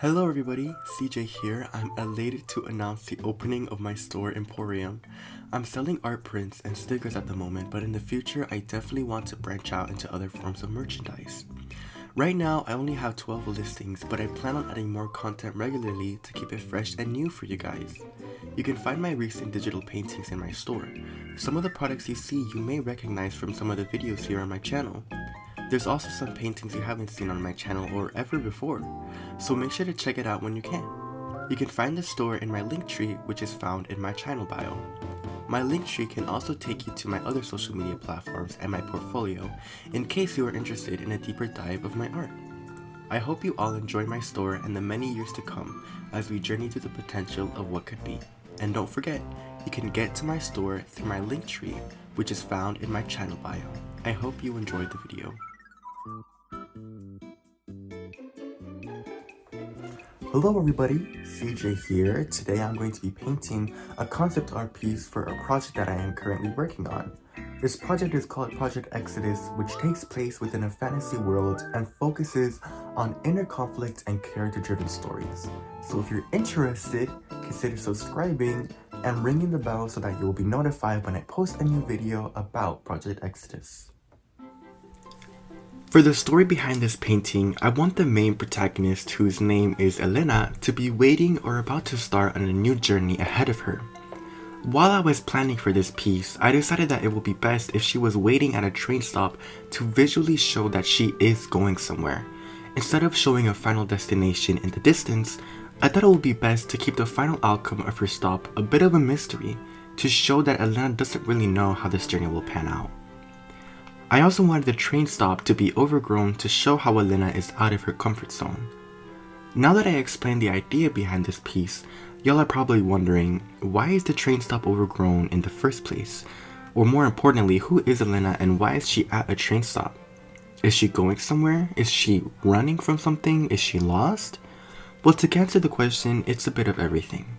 Hello everybody, CJ here. I'm elated to announce the opening of my store Emporium. I'm selling art prints and stickers at the moment, but in the future I definitely want to branch out into other forms of merchandise. Right now I only have 12 listings, but I plan on adding more content regularly to keep it fresh and new for you guys. You can find my recent digital paintings in my store. Some of the products you see you may recognize from some of the videos here on my channel. There's also some paintings you haven't seen on my channel or ever before, so make sure to check it out when you can. You can find the store in my link tree, which is found in my channel bio. My link tree can also take you to my other social media platforms and my portfolio in case you are interested in a deeper dive of my art. I hope you all enjoy my store and the many years to come as we journey through the potential of what could be. And don't forget, you can get to my store through my link tree, which is found in my channel bio. I hope you enjoyed the video. Hello everybody, CJ here. Today I'm going to be painting a concept art piece for a project that I am currently working on. This project is called Project Exodus, which takes place within a fantasy world and focuses on inner conflict and character-driven stories. So if you're interested, consider subscribing and ringing the bell so that you will be notified when I post a new video about Project Exodus. For the story behind this painting, I want the main protagonist, whose name is Elena, to be waiting or about to start on a new journey ahead of her. While I was planning for this piece, I decided that it would be best if she was waiting at a train stop to visually show that she is going somewhere. Instead of showing a final destination in the distance, I thought it would be best to keep the final outcome of her stop a bit of a mystery to show that Elena doesn't really know how this journey will pan out. I also wanted the train stop to be overgrown to show how Elena is out of her comfort zone. Now that I explained the idea behind this piece, y'all are probably wondering, why is the train stop overgrown in the first place? Or more importantly, who is Elena and why is she at a train stop? Is she going somewhere? Is she running from something? Is she lost? Well, to answer the question, it's a bit of everything.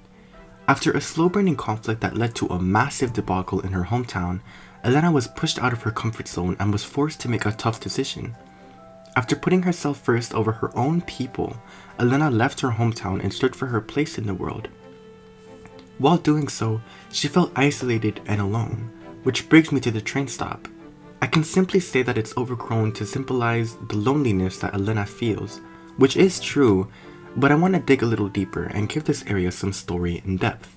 After a slow-burning conflict that led to a massive debacle in her hometown, Elena was pushed out of her comfort zone and was forced to make a tough decision. After putting herself first over her own people, Elena left her hometown and searched for her place in the world. While doing so, she felt isolated and alone, which brings me to the train stop. I can simply say that it's overgrown to symbolize the loneliness that Elena feels, which is true, but I want to dig a little deeper and give this area some story and depth.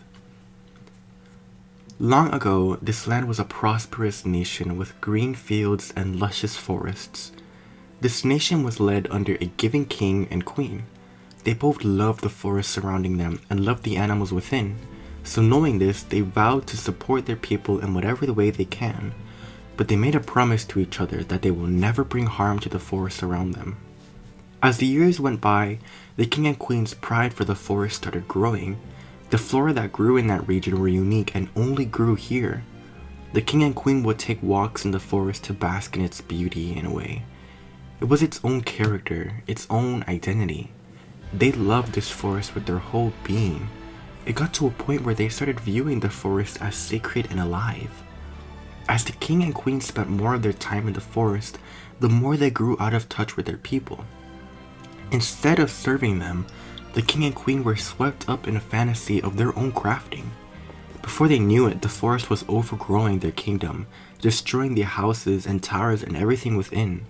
Long ago, this land was a prosperous nation with green fields and luscious forests. This nation was led under a giving king and queen. They both loved the forest surrounding them and loved the animals within, so knowing this, they vowed to support their people in whatever the way they can, but they made a promise to each other that they will never bring harm to the forest around them. As the years went by, the king and queen's pride for the forest started growing. The flora that grew in that region were unique and only grew here. The king and queen would take walks in the forest to bask in its beauty in a way. It was its own character, its own identity. They loved this forest with their whole being. It got to a point where they started viewing the forest as sacred and alive. As the king and queen spent more of their time in the forest, the more they grew out of touch with their people. Instead of serving them, the king and queen were swept up in a fantasy of their own crafting. Before they knew it, the forest was overgrowing their kingdom, destroying their houses and towers and everything within.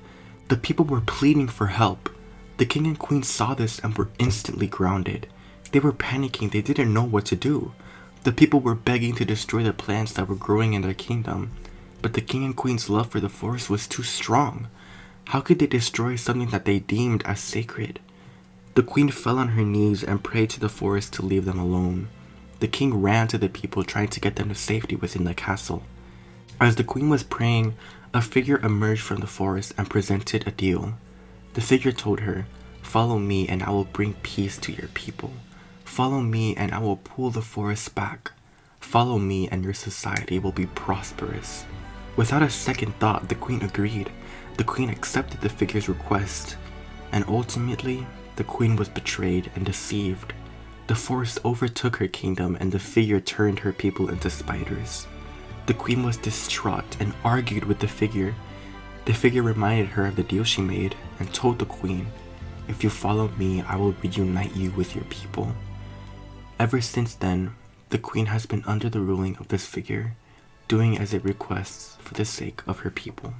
The people were pleading for help. The king and queen saw this and were instantly grounded. They were panicking, they didn't know what to do. The people were begging to destroy the plants that were growing in their kingdom, but the king and queen's love for the forest was too strong. How could they destroy something that they deemed as sacred? The queen fell on her knees and prayed to the forest to leave them alone. The king ran to the people, trying to get them to safety within the castle. As the queen was praying, a figure emerged from the forest and presented a deal. The figure told her, "Follow me and I will bring peace to your people. Follow me and I will pull the forest back. Follow me and your society will be prosperous." Without a second thought, the queen agreed. The queen accepted the figure's request, and ultimately, the queen was betrayed and deceived. The forest overtook her kingdom and the figure turned her people into spiders. The queen was distraught and argued with the figure. The figure reminded her of the deal she made and told the queen, If you follow me, I will reunite you with your people." Ever since then, the queen has been under the ruling of this figure, doing as it requests for the sake of her people.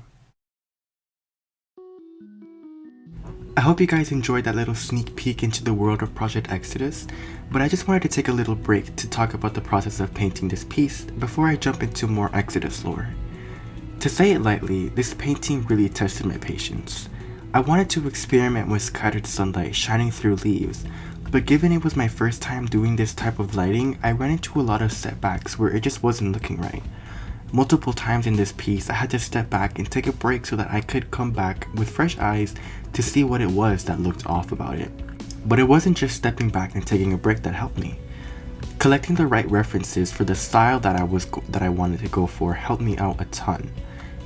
I hope you guys enjoyed that little sneak peek into the world of Project Exodus, but I just wanted to take a little break to talk about the process of painting this piece before I jump into more Exodus lore. To say it lightly, this painting really tested my patience. I wanted to experiment with scattered sunlight shining through leaves, but given it was my first time doing this type of lighting, I ran into a lot of setbacks where it just wasn't looking right. Multiple times in this piece, I had to step back and take a break so that I could come back with fresh eyes to see what it was that looked off about it. But it wasn't just stepping back and taking a break that helped me. Collecting the right references for the style that I wanted to go for helped me out a ton.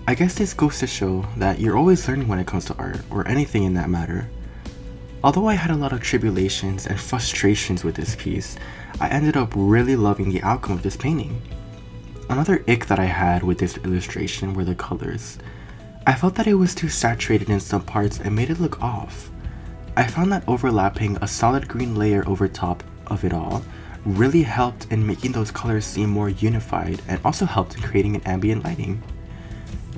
I guess this goes to show that you're always learning when it comes to art, or anything in that matter. Although I had a lot of tribulations and frustrations with this piece, I ended up really loving the outcome of this painting. Another ick that I had with this illustration were the colors. I felt that it was too saturated in some parts and made it look off. I found that overlapping a solid green layer over top of it all really helped in making those colors seem more unified, and also helped in creating an ambient lighting.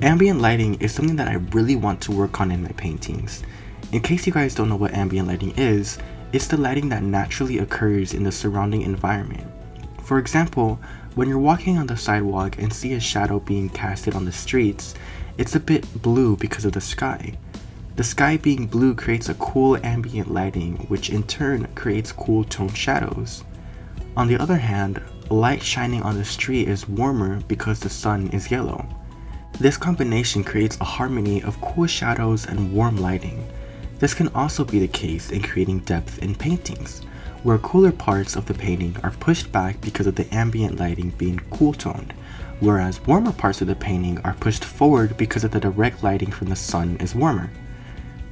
Ambient lighting is something that I really want to work on in my paintings. In case you guys don't know what ambient lighting is, it's the lighting that naturally occurs in the surrounding environment. For example, when you're walking on the sidewalk and see a shadow being casted on the streets, it's a bit blue because of the sky. The sky being blue creates a cool ambient lighting, which in turn creates cool toned shadows. On the other hand, light shining on the street is warmer because the sun is yellow. This combination creates a harmony of cool shadows and warm lighting. This can also be the case in creating depth in paintings, where cooler parts of the painting are pushed back because of the ambient lighting being cool toned, whereas warmer parts of the painting are pushed forward because of the direct lighting from the sun is warmer.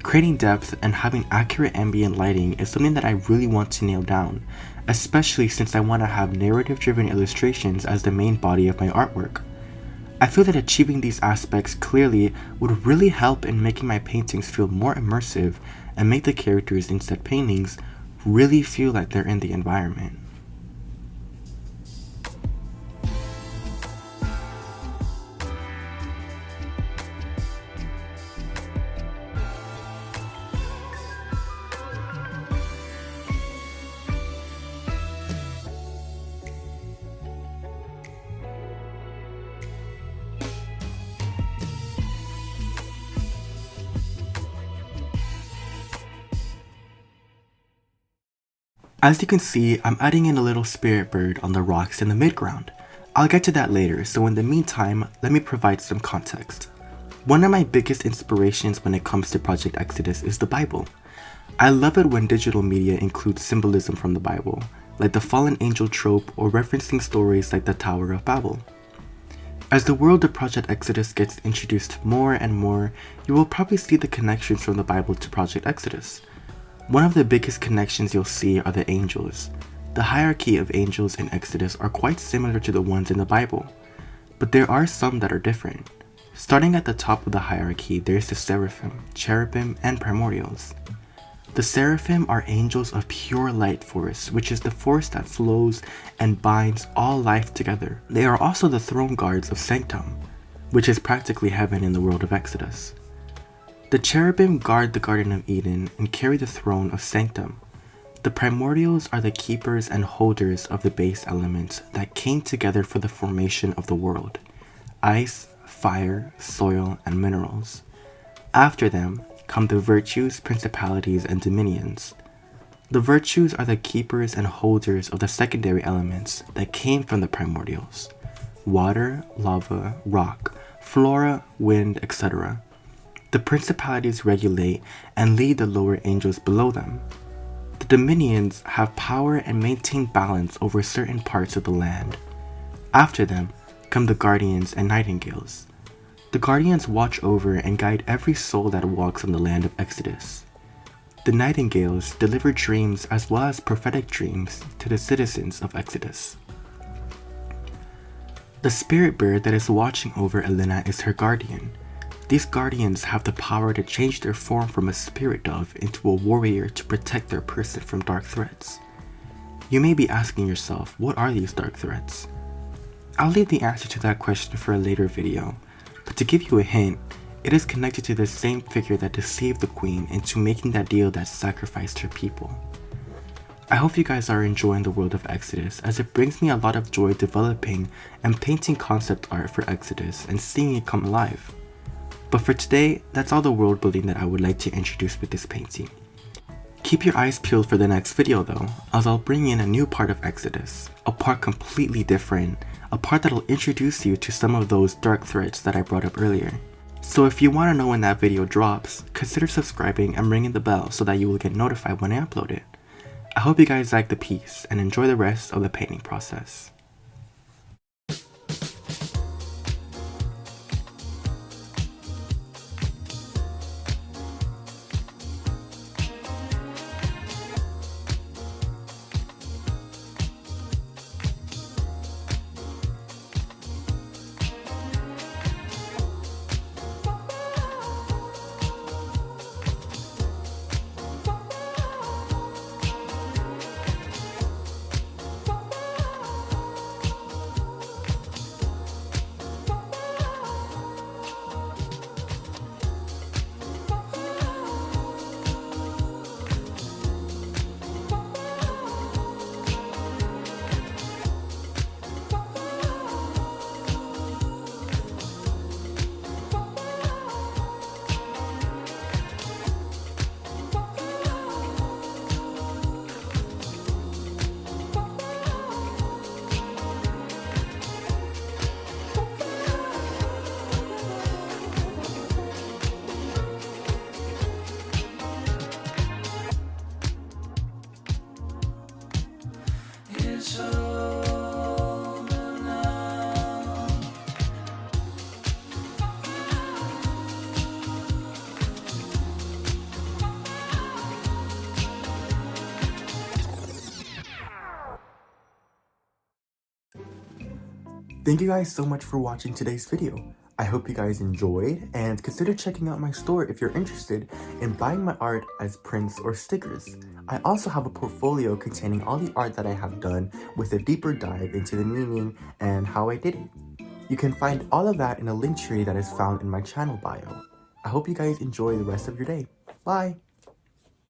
Creating depth and having accurate ambient lighting is something that I really want to nail down, especially since I want to have narrative-driven illustrations as the main body of my artwork. I feel that achieving these aspects clearly would really help in making my paintings feel more immersive and make the characters in said paintings really feel like they're in the environment. As you can see, I'm adding in a little spirit bird on the rocks in the midground. I'll get to that later, so in the meantime, let me provide some context. One of my biggest inspirations when it comes to Project Exodus is the Bible. I love it when digital media includes symbolism from the Bible, like the fallen angel trope or referencing stories like the Tower of Babel. As the world of Project Exodus gets introduced more and more, you will probably see the connections from the Bible to Project Exodus. One of the biggest connections you'll see are the angels. The hierarchy of angels in Exodus are quite similar to the ones in the Bible, but there are some that are different. Starting at the top of the hierarchy, there's the seraphim, cherubim, and primordials. The seraphim are angels of pure light force, which is the force that flows and binds all life together. They are also the throne guards of Sanctum, which is practically heaven in the world of Exodus. The cherubim guard the Garden of Eden and carry the throne of Sanctum. The primordials are the keepers and holders of the base elements that came together for the formation of the world: ice, fire, soil, and minerals. After them come the virtues, principalities, and dominions. The virtues are the keepers and holders of the secondary elements that came from the primordials: water, lava, rock, flora, wind, etc. The principalities regulate and lead the lower angels below them. The dominions have power and maintain balance over certain parts of the land. After them come the guardians and nightingales. The guardians watch over and guide every soul that walks on the land of Exodus. The nightingales deliver dreams as well as prophetic dreams to the citizens of Exodus. The spirit bird that is watching over Elena is her guardian. These guardians have the power to change their form from a spirit dove into a warrior to protect their person from dark threats. You may be asking yourself, what are these dark threats? I'll leave the answer to that question for a later video, but to give you a hint, it is connected to the same figure that deceived the queen into making that deal that sacrificed her people. I hope you guys are enjoying the world of Exodus, as it brings me a lot of joy developing and painting concept art for Exodus and seeing it come alive. But for today, that's all the world building that I would like to introduce with this painting. Keep your eyes peeled for the next video though, as I'll bring in a new part of Exodus, a part completely different, a part that'll introduce you to some of those dark threats that I brought up earlier. So if you want to know when that video drops, consider subscribing and ringing the bell so that you will get notified when I upload it. I hope you guys like the piece and enjoy the rest of the painting process. Thank you guys so much for watching today's video. I hope you guys enjoyed, and consider checking out my store if you're interested in buying my art as prints or stickers. I also have a portfolio containing all the art that I have done with a deeper dive into the meaning and how I did it. You can find all of that in a link tree that is found in my channel bio. I hope you guys enjoy the rest of your day. Bye!